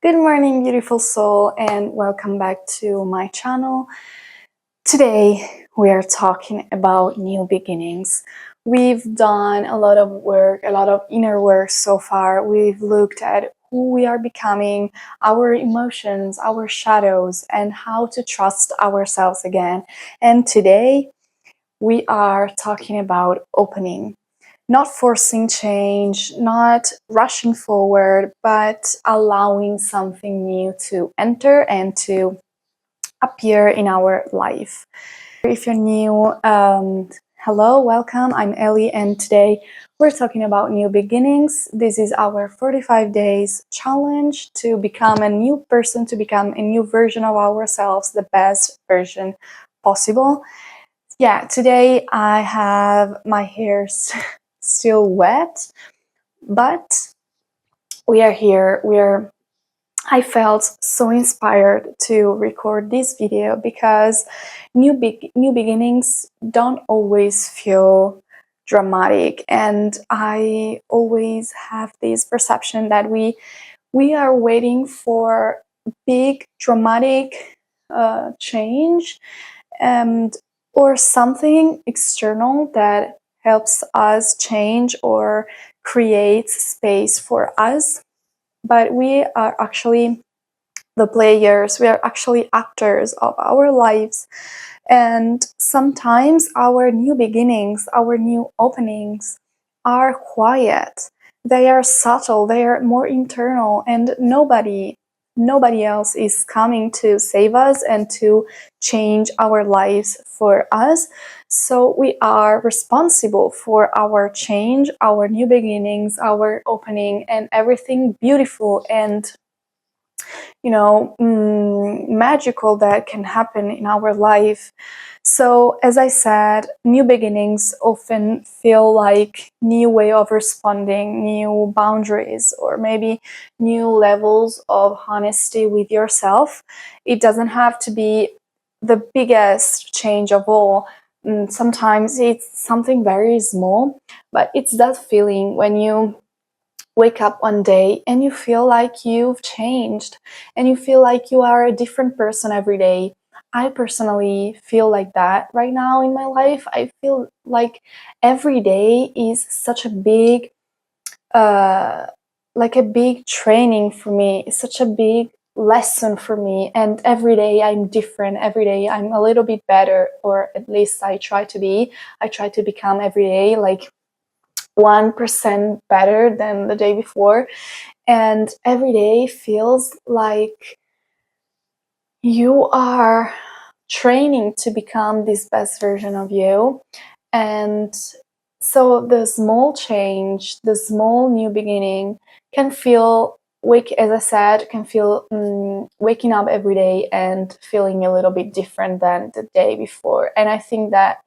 Good morning, beautiful soul, and welcome back to my channel. Today, we are talking about new beginnings. We've done a lot of work, a lot of inner work so far. We've looked at who we are becoming, our emotions, our shadows, and how to trust ourselves again. And today, we are talking about opening. Not forcing change, not rushing forward, but allowing something new to enter and to appear in our life. If you're new, hello, welcome. I'm Ellie, and today we're talking about new beginnings. This is our 45 days challenge to become a new person, to become a new version of ourselves, the best version possible. Yeah, today I have my hair still wet, but we are here. I felt so inspired to record this video because new beginnings don't always feel dramatic, and I always have this perception that we are waiting for big dramatic change and or something external that helps us change or create space for us, but we are actually the players, we are actually actors of our lives. And sometimes our new beginnings, our new openings are quiet, they are subtle, they are more internal, and nobody else is coming to save us and to change our lives for us. So we are responsible for our change, our new beginnings, our opening, and everything beautiful and magical that can happen in our life. So, as I said, new beginnings often feel like new way of responding, new boundaries, or maybe new levels of honesty with yourself. It doesn't have to be the biggest change of all. Sometimes it's something very small, but it's that feeling when you wake up one day and you feel like you've changed and you feel like you are a different person every day. I personally feel like that right now in my life. I feel like every day is such a big like a big training for me. It's such a big lesson for me, and every day I'm different. Every day I'm a little bit better, or at least I try to be. I try to become every day like 1% better than the day before. And every day feels like you are training to become this best version of you. And so the small change, the small new beginning can feel as I said, can feel waking up every day and feeling a little bit different than the day before. And I think that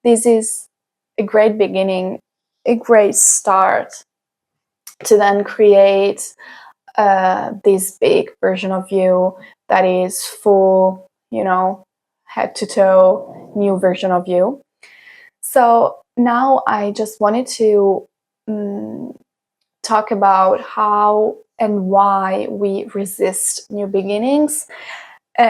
this is a great beginning, a great start to then create this big version of you that is full, head to toe, new version of you. So now I just wanted to talk about how and why we resist new beginnings.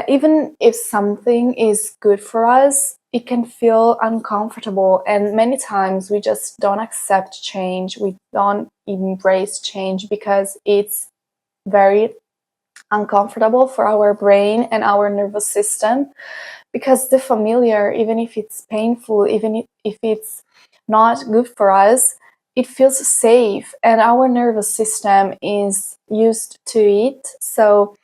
Even if something is good for us, it can feel uncomfortable, and many times we just don't accept change. We don't embrace change because it's very uncomfortable for our brain and our nervous system, because the familiar, even if it's painful, even if it's not good for us, it feels safe and our nervous system is used to it. So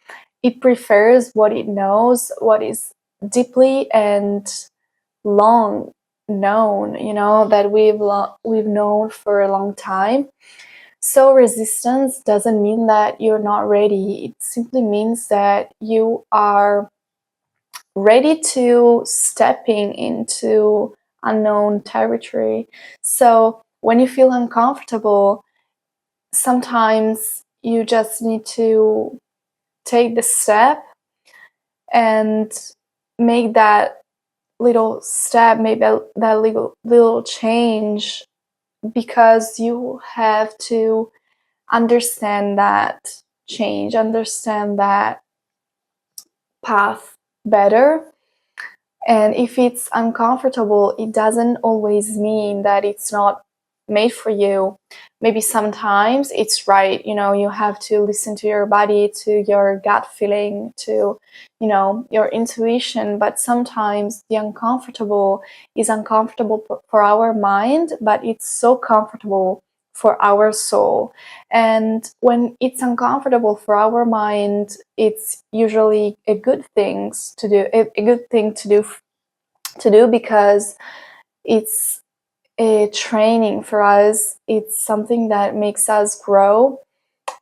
it prefers what it knows, what is deeply and long known, that we've known for a long time. So resistance doesn't mean that you're not ready. It simply means that you are ready to stepping into unknown territory. So when you feel uncomfortable, sometimes you just need to take the step and make that little step, make that little change, because you have to understand that change, understand that path better. And if it's uncomfortable, it doesn't always mean that it's not made for you. Maybe sometimes it's right, you have to listen to your body, to your gut feeling, to, your intuition. But sometimes the uncomfortable is uncomfortable for our mind, but it's so comfortable for our soul. And when it's uncomfortable for our mind, it's usually a good thing to do, because it's a training for us. It's something that makes us grow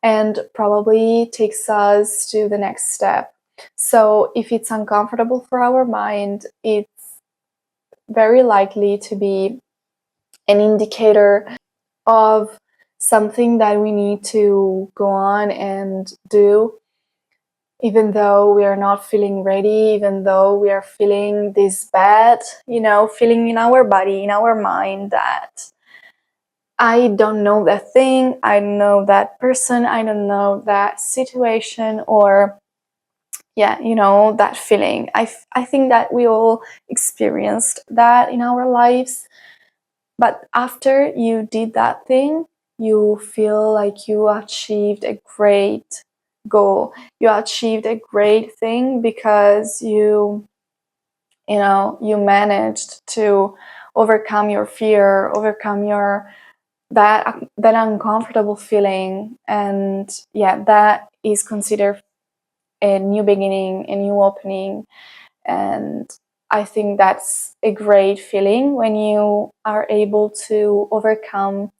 and probably takes us to the next step. So if it's uncomfortable for our mind, it's very likely to be an indicator of something that we need to go on and do, even though we are not feeling ready, even though we are feeling this bad, feeling in our body, in our mind, that I don't know that thing, I don't know that person, I don't know that situation, or that feeling. I think that we all experienced that in our lives. But after you did that thing, you feel like you achieved a great goal. You achieved a great thing because you managed to overcome your fear, overcome your that uncomfortable feeling. And that is considered a new beginning, a new opening. And I think that's a great feeling when you are able to overcome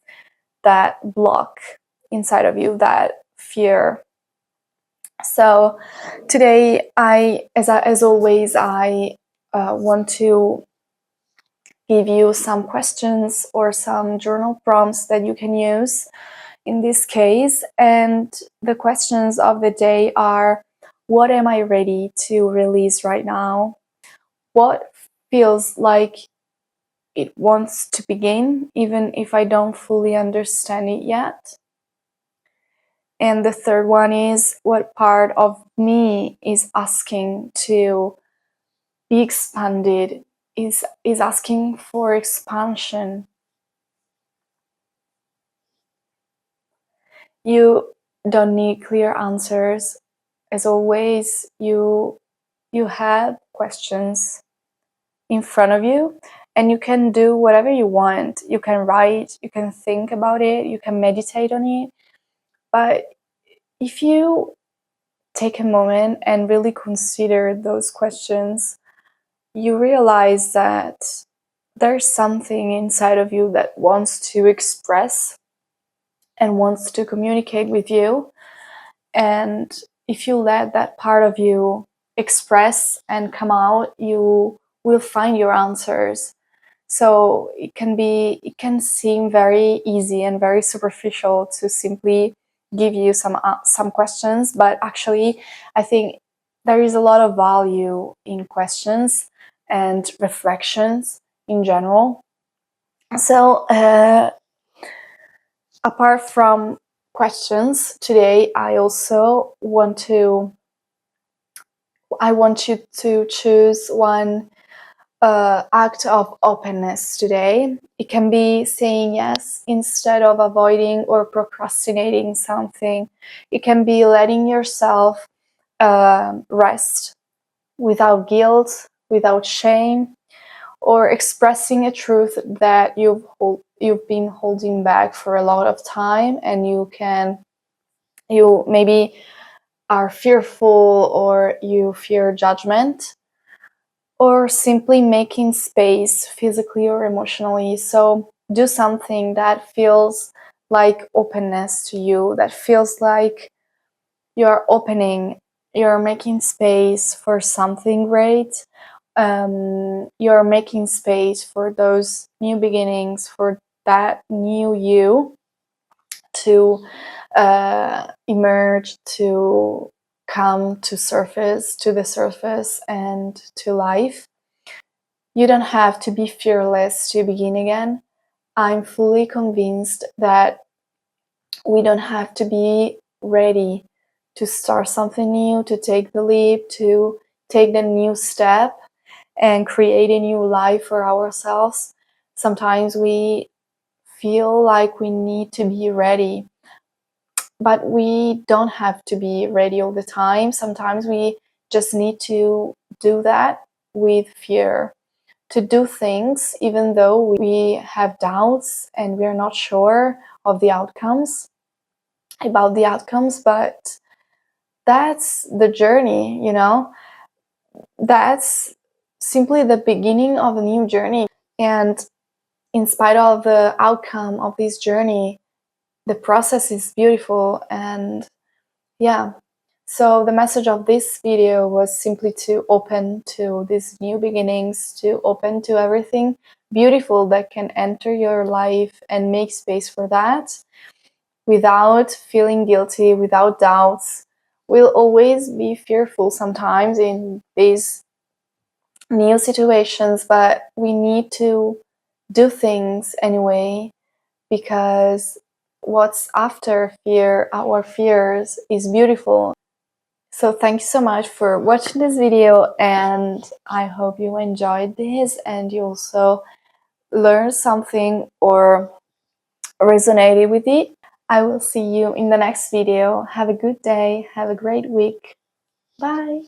that block inside of you, that fear. So today, as always, I want to give you some questions or some journal prompts that you can use in this case. And the questions of the day are: what am I ready to release right now? What feels like it wants to begin, even if I don't fully understand it yet? And the third one is: what part of me is asking to be expanded, is asking for expansion? You don't need clear answers. As always, you have questions in front of you, and you can do whatever you want. You can write, you can think about it, you can meditate on it. But if you take a moment and really consider those questions, you realize that there's something inside of you that wants to express and wants to communicate with you. And if you let that part of you express and come out, you will find your answers. So it can seem very easy and very superficial to simply give you some questions, but actually I think there is a lot of value in questions and reflections in general. So apart from questions today, I want you to choose one act of openness today. It can be saying yes instead of avoiding or procrastinating something. It can be letting yourself rest without guilt, without shame, or expressing a truth that you've been holding back for a lot of time, and you maybe are fearful, or you fear judgment, or simply making space physically or emotionally. So do something that feels like openness to you, that feels like you're opening, you're making space for something great. You're making space for those new beginnings, for that new you to emerge, to come to the surface and to life. You don't have to be fearless to begin again. I'm fully convinced that we don't have to be ready to start something new, to take the leap, to take the new step and create a new life for ourselves. Sometimes we feel like we need to be ready, but we don't have to be ready all the time. Sometimes we just need to do that with fear, to do things even though we have doubts and we're not sure of the outcomes, about the outcomes, but that's the journey, you know? That's simply the beginning of a new journey. And in spite of the outcome of this journey, the process is beautiful. And yeah, so the message of this video was simply to open to these new beginnings, to open to everything beautiful that can enter your life and make space for that without feeling guilty, without doubts. We'll always be fearful sometimes in these new situations, but we need to do things anyway, because what's after fear, our fears, is beautiful. So thank you so much for watching this video, and I hope you enjoyed this and you also learned something or resonated with it. I will see you in the next video. Have a good day. Have a great week. Bye.